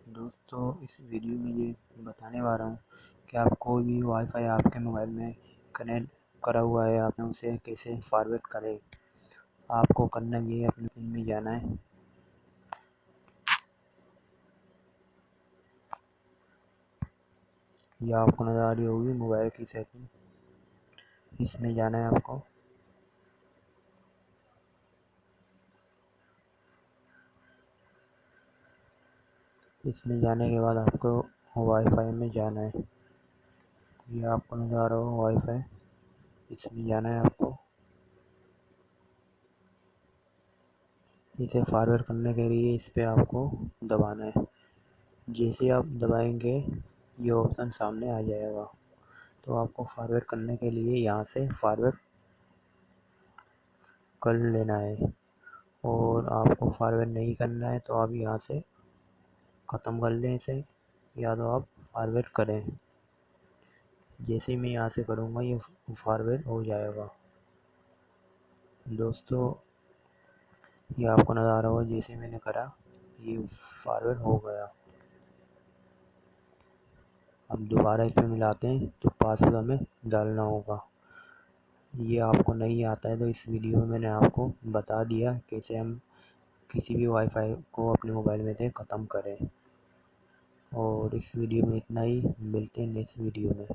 दोस्तों, इस वीडियो में ये बताने वाला हूँ कि आप कोई भी वाईफाई आपके मोबाइल में कनेक्ट करा हुआ है, आपने उसे कैसे फॉरवर्ड करें। आपको करना ये है, अपने पिन में जाना है। ये आपको नज़र आ रही होगी मोबाइल की सेटिंग, इसमें जाना है आपको। इसमें जाने के बाद आपको वाईफाई में जाना है। ये आपको नज़र आ रहा हो वाईफाई, इसमें जाना है आपको। इसे फॉरवर्ड करने के लिए इस पर आपको दबाना है। जैसे आप दबाएंगे ये ऑप्शन सामने आ जाएगा। तो आपको फॉरवर्ड करने के लिए यहाँ से फॉरवर्ड कर लेना है, और आपको फॉरवर्ड नहीं करना है तो आप यहाँ से ख़त्म कर लें इसे, या तो आप फॉरवर्ड करें। जैसे मैं यहाँ से करूँगा ये फॉरवर्ड हो जाएगा। दोस्तों, ये आपको नज़र आ रहा होगा जैसे मैंने करा ये फॉरवर्ड हो गया। अब दोबारा इसमें मिलाते हैं तो पासवर्ड हमें डालना होगा। ये आपको नहीं आता है तो इस वीडियो में मैंने आपको बता दिया कैसे हम किसी भी वाईफाई को अपने मोबाइल में से ख़त्म करें। और इस वीडियो में इतना ही, मिलते हैं नेक्स्ट वीडियो में।